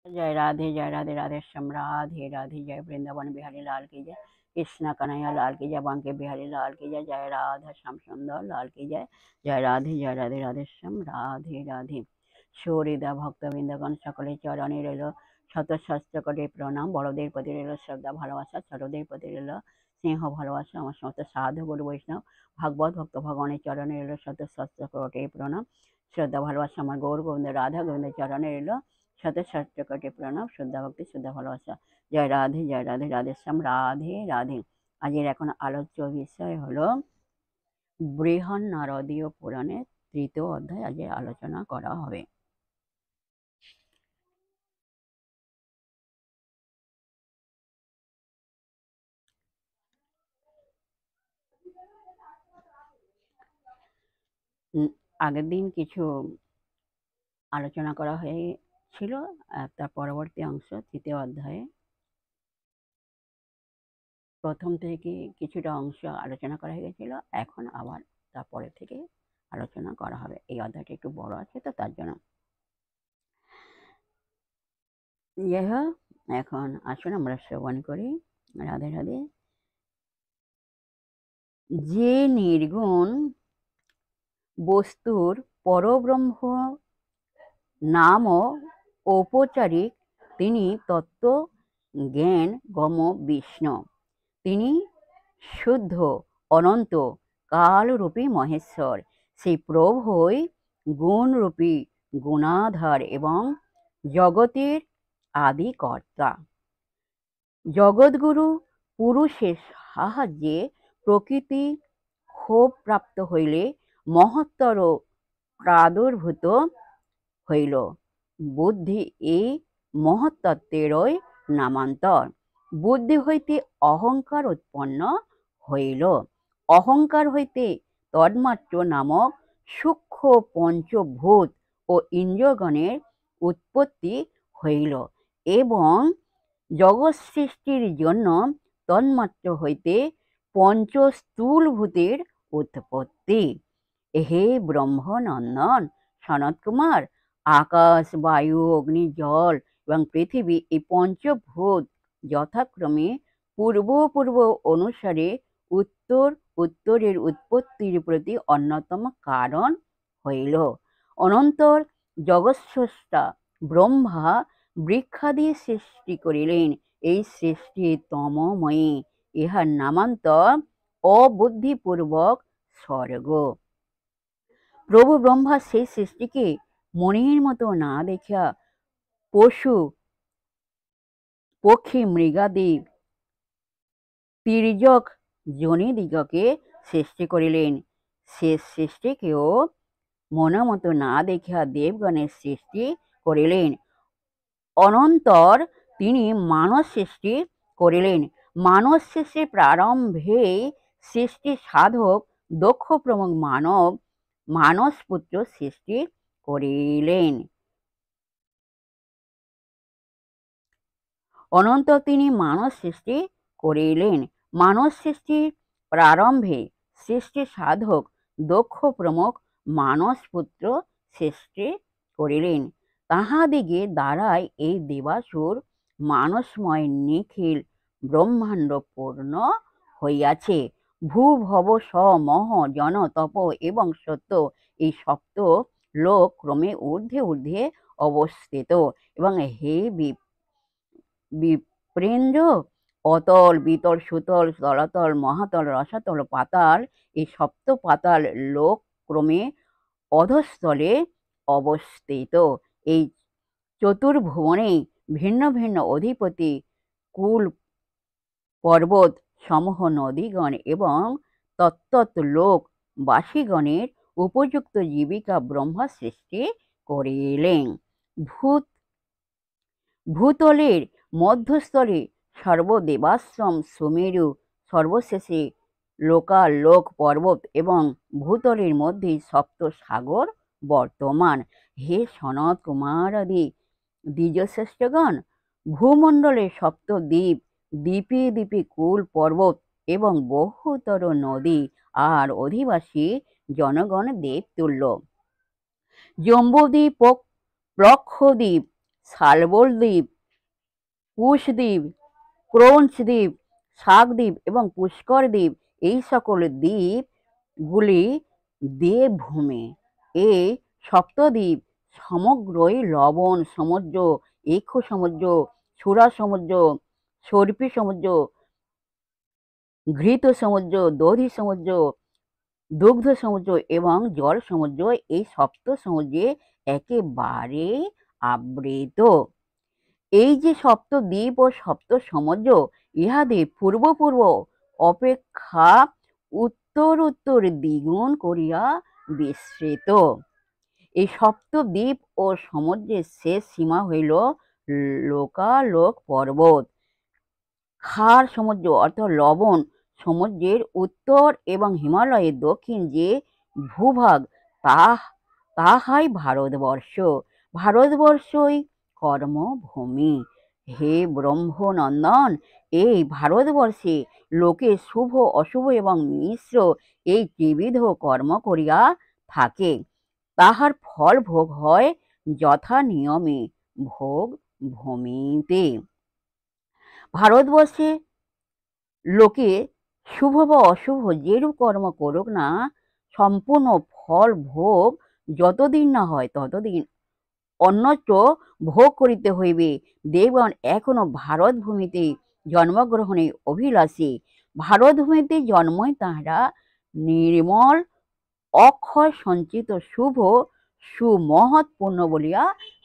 जय राधे राधे श्याम राधे राधे। जय वृंदावन बिहारी लाल की जय, कृष्णा कन्हैया लाल की जय, बांके बिहारी लाल की जय, जय राधा श्याम सुंदर लाल की जय। जय राधे राधे श्याम राधे राधे। সৌরিদা ভক্তবৃন্দগণ সকলের চরণে রইল শত সহস্র কোটি প্রণাম। বড়দের প্রতি রইল শ্রদ্ধা ভালোবাসা, ছোটদের প্রতি রইল স্নেহ ভালোবাসা। আমার সমস্ত সাধু গুরু বৈষ্ণব ভাগবত ভক্ত ভগবানের চরণে রইল শত সহস্র কোটি প্রণাম, শ্রদ্ধা ভালোবাসা। আমার গৌর গোবিন্দ রাধা গোবিন্দের চরণে রইল শত সহস্র কোটি প্রণাম, শ্রদ্ধা ভক্তি শ্রদ্ধা ভালোবাসা। জয় রাধে রাধে শ্যাম রাধে রাধে। আজের এখন আলোচ্য বিষয় হলো বৃহন্নারদীয় পুরাণের 3য় অধ্যায় আজকে আলোচনা করা হবে। আগের দিন কিছু আলোচনা করা হয়েছিল, তার পরবর্তী অংশ 3য় অধ্যায়ে প্রথম থেকে কিছুটা অংশ আলোচনা করা হয়ে গেছিল, এখন আবার তারপরে থেকে আলোচনা করা হবে। এই অধ্যায়টা একটু বড় আছে তো তার জন্য। এখন আসুন আমরা শ্রবণ করি। রাধে রাধে। যে নির্গুণ বস্তুর পরব্রহ্ম নাম ঔপচারিক, তিনি তত্ত্ব জ্ঞান গম বিষ্ণু। তিনি শুদ্ধ অনন্ত কালরূপী মহেশ্বর। সেই প্রভুই গুণরূপী গুণাধার এবং জগতের আদি কর্তা। জগৎগুরু পুরুষের সাহায্যে প্রকৃতি ক্ষোভ প্রাপ্ত হইলে মহত্তর প্রাদুর্ভূত হইল। বুদ্ধি এই মহত্তত্ত্বেরই নামান্তর। বুদ্ধি হইতে অহংকার উৎপন্ন হইল। অহংকার হইতে তন্মাত্র নামক সূক্ষ্ম পঞ্চভূত ও ইন্দ্রিয়গণের উৎপত্তি হইল এবং জগৎ সৃষ্টির জন্য তন্মাত্র হইতে পঞ্চস্থূলভূতের উৎপত্তি। হে ব্রহ্মনন্দন সনত কুমার, আকাশ বায়ু অগ্নি জল এবং পৃথিবী এই পঞ্চভূত যথাক্রমে পূর্ব অনুসারে উত্তরের উৎপত্তির প্রতি অন্যতম কারণ হইল। অনন্তর জগৎস্রষ্টা ব্রহ্মা বৃক্ষাদি সৃষ্টি করিলেন। এই সৃষ্টি তমময়ী, ইহার নামান্তর অবুদ্ধিপূর্বক স্বর্গ। প্রভু ব্রহ্মা সেই সৃষ্টিকে মনের মতো না দেখিয়া পশু পক্ষী মৃগাদি তির্যক জনিদিগকে সৃষ্টি করিলেন। সে সৃষ্টিকেও মনমতো না দেখিয়া দেবগণের সৃষ্টি করিলেন। অনন্তর তিনি মানব সৃষ্টি করিলেন। মানব সৃষ্টির প্রারম্ভে সৃষ্টি সাধক দক্ষ প্রমুখ মানসপুত্র সৃষ্টি করিলেন। অনন্তর তিনি মানব সৃষ্টি করিলেন। মানব সৃষ্টির প্রারম্ভে সৃষ্টি সাধক দক্ষ প্রমুখ মানসপুত্র সৃষ্টি করিলেন। তাহাদিগে দ্বারাই এই দেবাসুর মানসময় নিখিল ব্রহ্মাণ্ড পূর্ণ হইয়াছে। ভূভব সমহ জন তপ এবং সত্য এই সপ্ত লোক ক্রমে ঊর্ধ্বে অবস্থিত। এবং হে বিপ্রেন্দ্র, অতল বিতল সুতল তলাতল মহাতল রসাতল পাতাল এই সপ্ত পাতাল লোক ক্রমে অধস্থলে অবস্থিত। এই চতুর্ভুবনে ভিন্ন ভিন্ন অধিপতি কুল পর্বত সমূহ নদীগণ এবং তত্ত্বত লোক বাসীগণের উপযুক্ত জীবিকা ব্রহ্মা সৃষ্টি করিলেন। ভূতলের মধ্যস্থলে সর্বদেবাশ্রম সুমেরু, সর্বশেষে লোকালোক পর্বত এবং ভূতলের মধ্যে সপ্ত সাগর বর্তমান। হে সনত কুমারাদি দ্বিজশ্রেষ্ঠগণ, ভূমণ্ডলে সপ্ত দ্বীপ, দ্বীপে দ্বীপে কুল পর্বত এবং বহুতর নদী আর অধিবাসী জনগণ দেবতুল্য। জম্বুদ্বীপ, প্লক্ষদ্বীপ, শালবল দ্বীপ, কুশ দ্বীপ, ক্রোঞ্চ দ্বীপ, শাক দ্বীপ এবং পুষ্কর দ্বীপ, এই সকল দ্বীপগুলি দেবভূমি। এই সপ্তদ্বীপ সমগ্রই লবণ সমুদ্র, ইক্ষু সমুদ্র, সুরা সমুদ্র, সর্পি সমুদ্র, ঘৃত সমুদ্র, দধি সমুদ্র, দুগ্ধ সমুদ্র এবং জল সমুদ্র, এই সপ্ত সমুদ্রে একেবারে আবৃত। এই যে সপ্ত দ্বীপ ও সপ্ত সমুদ্র, ইহাদের পূর্ব পূর্ব অপেক্ষা উত্তর উত্তর দ্বিগুণ করিয়া বিস্তৃত। এই সপ্ত দ্বীপ ও সমুদ্রের শেষ সীমা হইল লোকালোক পর্বত। খার সমুদ্র অর্থাৎ লবণ সমুদ্রের উত্তর এবং হিমালয়ের দক্ষিণ যে ভূভাগ, তাহাই ভারতবর্ষ। ভারতবর্ষই কর্মভূমি। হে ব্রহ্মনন্দন, এই ভারতবর্ষে লোকে শুভ অশুভ এবং মিশ্র এই ত্রিবিধ কর্ম করিয়া থাকে। তাহার ফল ভোগ হয় যথা নিয়মে ভোগ ভূমিতে। ভারতবর্ষে লোকে শুভ বা অশুভ যেরূপ কর্ম করুক না, সম্পূর্ণ ফল ভোগ যতদিন না হয় ততদিন অন্যত্র ভোগ করিতে হইবে। দেবগণ এখনো ভারত ভূমিতে জন্মগ্রহণে অভিলাষী। ভারত ভূমিতে জন্মই তাহারা নির্মল অক্ষয় সঞ্চিত শুভ সুমহৎ পুণ্য বলিয়া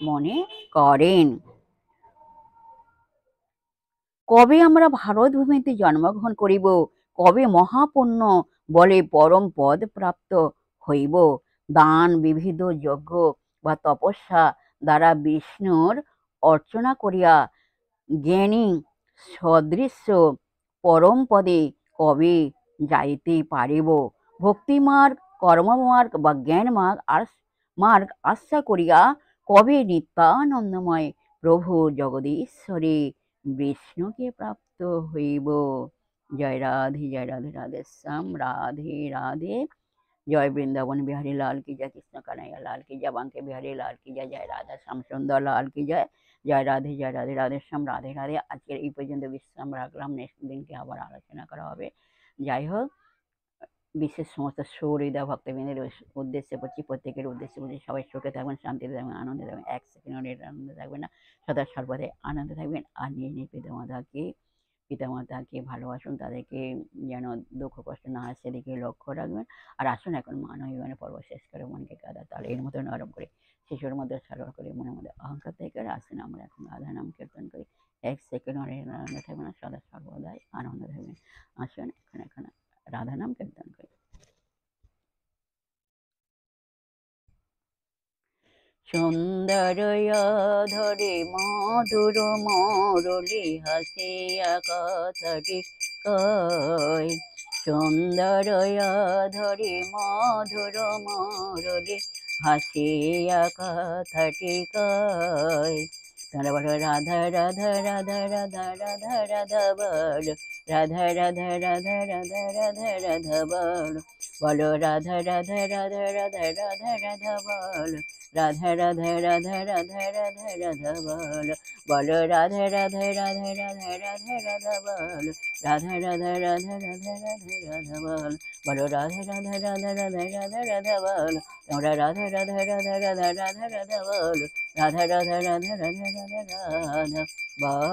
মনে করেন। কবে আমরা ভারত ভূমিতে জন্মগ্রহণ করিব, কবে মহাপুণ্য বলে পরম পদ প্রাপ্ত হইব। দান, বিবিধ যজ্ঞ বা তপস্যা দ্বারা বিষ্ণুর অর্চনা করিয়া জ্ঞানী সদৃশ্য পরম পদে কবে যাইতে পারিব। ভক্তিমার্গ, কর্মমার্গ বা জ্ঞান মার্গ আশা করিয়া কবে নিত্যানন্দময় প্রভু জগদীশ্বরে বিষ্ণুকে প্রাপ্ত হইব। জয় রাধে রাধে শ্যাম রাধে রাধে। জয় বৃন্দাবন বিহারী লাল কি জয়, কৃষ্ণ কানাইয়া লাল কি জয়, বাঙ্কে বিহারী লাল কি জয়, জয় রাধা শ্যাম সুন্দর লাল কি জয়। জয় রাধে রাধে শ্যাম রাধে রাধে। আজকের এই পর্যন্ত বিশ্রাম রাখলাম, নেক্সট দিনকে আবার আলোচনা করা হবে। যাই হোক, বিশেষ সমস্ত সুহৃদয় ভক্তবৃন্দের উদ্দেশ্যে বলছি, প্রত্যেকের উদ্দেশ্যে বলছি, সবাই সুখে থাকবেন, শান্তিতে থাকবেন, আনন্দে থাকবেন, এক সেকেন্ডের আনন্দে থাকবেন না, সদা সর্বদাই আনন্দে থাকবেন। আর নিজ নিজ পিতামাতাকে ভালোবাসুন, তাদেরকে যেন দুঃখ কষ্ট না হয় সেদিকে লক্ষ্য রাখবেন। আর আসুন এখন মানবীমানের পর্ব শেষ করে মনকে কাদা তাহলে এর মতো নরম করে শিশুর মধ্যে সরল করে মনের মধ্যে অহংকার থেকে আসুন আমরা এখন রাধা নাম কীর্তন করি। এক সেকেন্ড আনন্দ থাকবেন না, সদা সর্বদাই আনন্দ থাকবেন। আসুন এখন রাধা নাম কীর্তন করি। সুন্দর ধরে মধুর মুরলি হাসিয়া কথাটি কয়, সুন্দর ধরে মধুর মুরলি হাসিয়া কথাটি কয়। তোমরা বলো রাধা রাধা রাধা রাধা রাধা রাধা বলো, রাধা রাধা রাধা রাধা রাধা রাধা বলো, বলো রাধা রাধা রাধা রাধা রাধা রাধা বলো, রাধা রাধা রাধা রাধা রাধা রাধা বলো, বলো রাধা রাধা রাধা রাধা রাধা রাধা বলো, রাধা রাধা রাধা রাধা রাধা রাধা বলো, বলো রাধা রাধা রাধা রাধা রাধা রাধা বলো, তোমরা রাধা রাধা রাধা রাধা রাধা রাধা বলো, রাধা রাধা রাধা রাধা রাধা রাধা বলো।